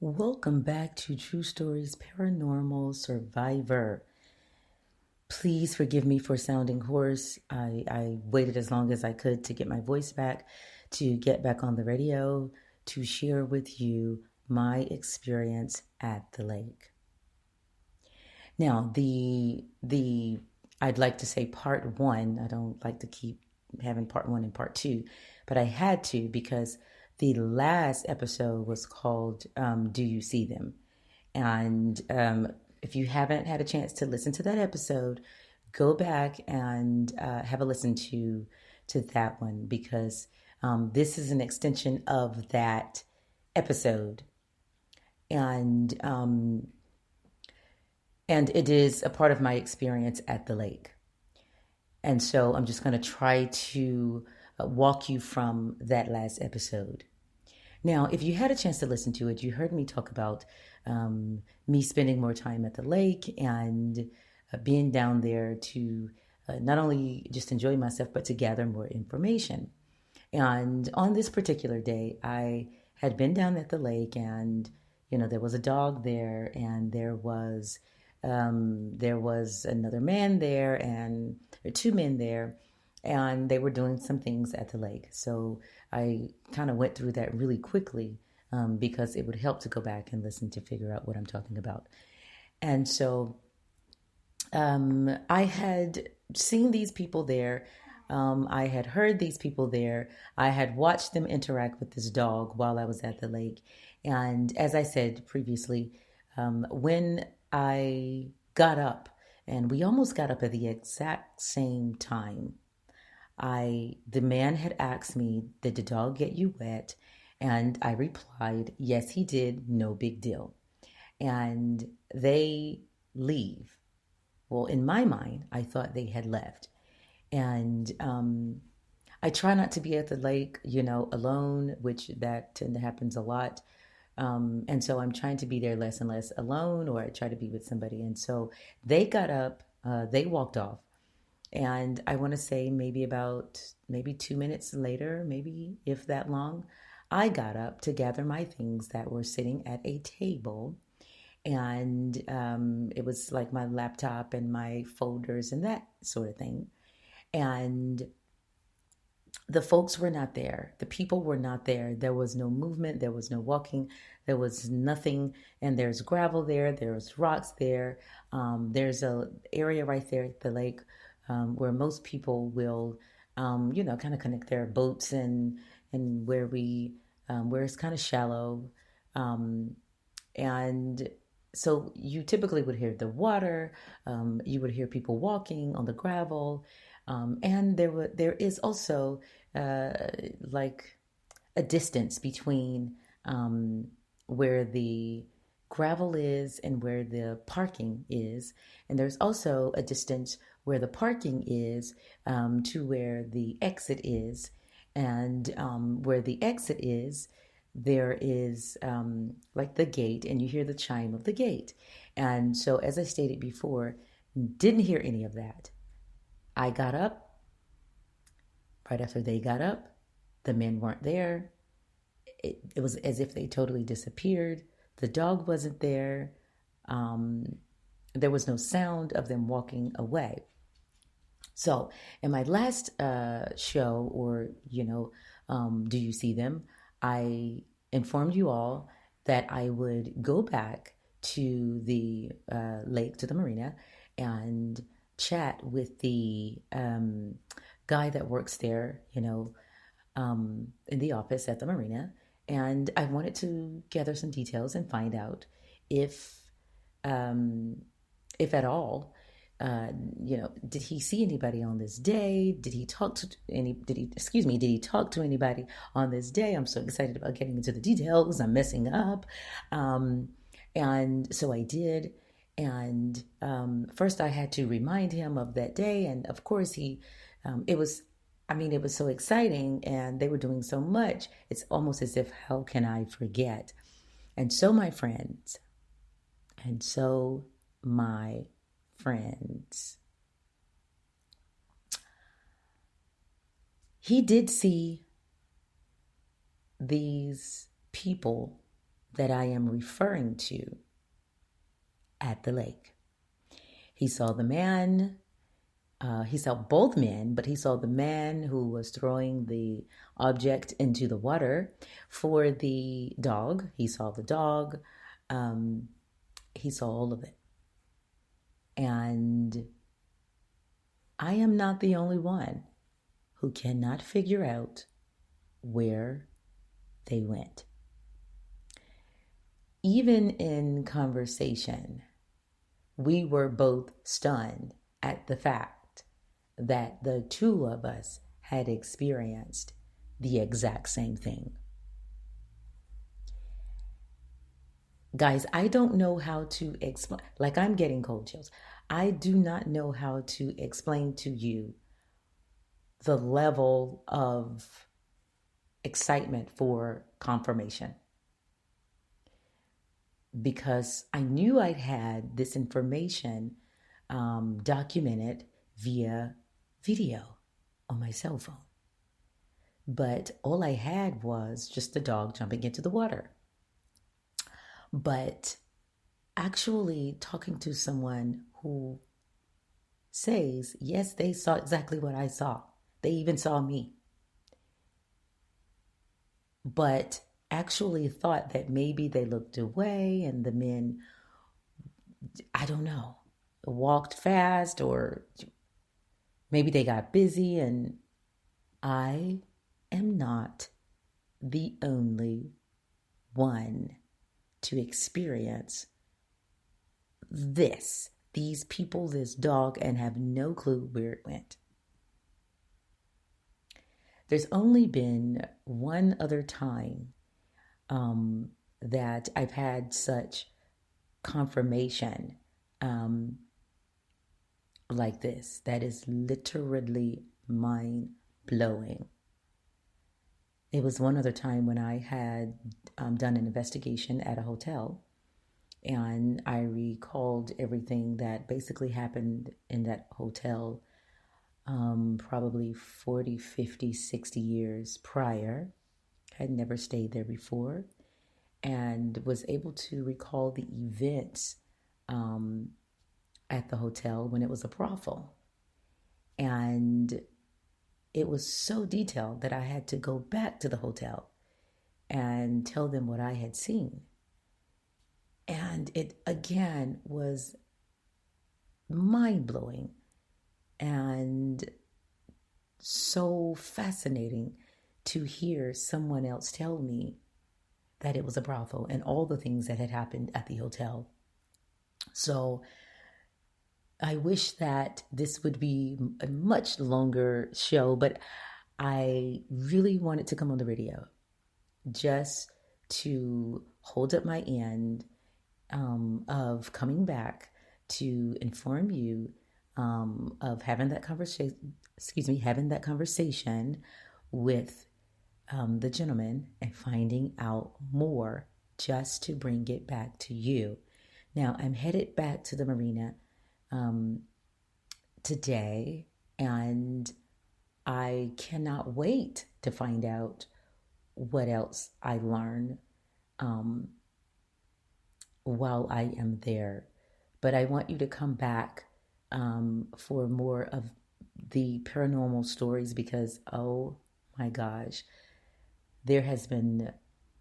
Welcome back to True Stories Paranormal Survivor. Please forgive me for sounding hoarse. I waited as long as I could to get my voice back, to get back on the radio, to share with you my experience at the lake. Now, the I'd like to say part one. I don't like to keep having part one and part two, but I had to because the last episode was called "Do You See Them?" And if you haven't had a chance to listen to that episode, go back and have a listen to that one because this is an extension of that episode, and and it is a part of my experience at the lake. And so I'm just going to try to walk you from that last episode. Now, if you had a chance to listen to it, you heard me talk about me spending more time at the lake and being down there to not only just enjoy myself, but to gather more information. And on this particular day, I had been down at the lake, and there was a dog there, and there was another man there, and there were two men there, and they were doing some things at the lake. So I kind of went through that really quickly because it would help to go back and listen to figure out what I'm talking about. And so I had seen these people there. I had heard these people there. I had watched them interact with this dog while I was at the lake. And as I said previously, when I got up, and we almost got up at the exact same time, the man had asked me, "Did the dog get you wet?" And I replied, "Yes, he did. No big deal." And they leave. Well, in my mind, I thought they had left. And I try not to be at the lake, alone, which that happens a lot. And so I'm trying to be there less and less alone, or I try to be with somebody. And so they got up, they walked off. And I want to say maybe 2 minutes later, maybe if that long, I got up to gather my things that were sitting at a table. And it was like my laptop and my folders and that sort of thing. And the folks were not there. The people were not there. There was no movement. There was no walking. There was nothing. And there's gravel there. There's rocks there. There's a area right there at the lake where most people will, kind of connect their boats and where it's kind of shallow. And so you typically would hear the water. You would hear people walking on the gravel. And there is also like a distance between where the gravel is and where the parking is. And there's also a distance where the parking is to where the exit is. And where the exit is, there is like the gate, and you hear the chime of the gate. And so, as I stated before, didn't hear any of that. I got up. Right after they got up, the men weren't there. It was as if they totally disappeared. The dog wasn't there. There was no sound of them walking away. So, in my last show, or, Do You See Them? I informed you all that I would go back to the lake, to the marina, and chat with the guy that works there, in the office at the marina. And I wanted to gather some details and find out if, if at all, did he see anybody on this day? Did he talk to did he talk to anybody on this day? I'm so excited about getting into the details. I'm messing up. And so I did. And first I had to remind him of that day. And of course it was so exciting, and they were doing so much. It's almost as if, how can I forget? And so my friends, and so my friends, he did see these people that I am referring to at the lake. He saw the man. He saw both men, but he saw the man who was throwing the object into the water. For the dog, he saw the dog. He saw all of it. And I am not the only one who cannot figure out where they went. Even in conversation, we were both stunned at the fact that the two of us had experienced the exact same thing. Guys, I don't know how to explain, like I'm getting cold chills. I do not know how to explain to you the level of excitement for confirmation, because I knew I'd had this information documented via video on my cell phone. But all I had was just the dog jumping into the water. But actually talking to someone who says, yes, they saw exactly what I saw. They even saw me. But actually thought that maybe they looked away and the men, I don't know, walked fast, or maybe they got busy. And I am not the only one to experience these people, this dog, and have no clue where it went. There's only been one other time that I've had such confirmation like this that is literally mind-blowing. It was one other time when I had done an investigation at a hotel, and I recalled everything that basically happened in that hotel probably 40, 50, 60 years prior. Had never stayed there before, and was able to recall the events at the hotel when it was a brothel. And it was so detailed that I had to go back to the hotel and tell them what I had seen. And it, again, was mind-blowing and so fascinating to hear someone else tell me that it was a brothel and all the things that had happened at the hotel. So I wish that this would be a much longer show, but I really wanted to come on the radio just to hold up my end of coming back to inform you of having that conversation with the gentleman and finding out more just to bring it back to you. Now, I'm headed back to the marina today, and I cannot wait to find out what else I learn while I am there. But I want you to come back for more of the paranormal stories, because, oh my gosh, there has been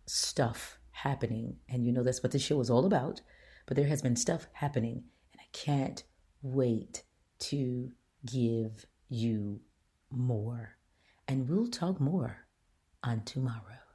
stuff happening. And you know that's what this show is all about. But there has been stuff happening, and I can't wait to give you more. And we'll talk more on tomorrow.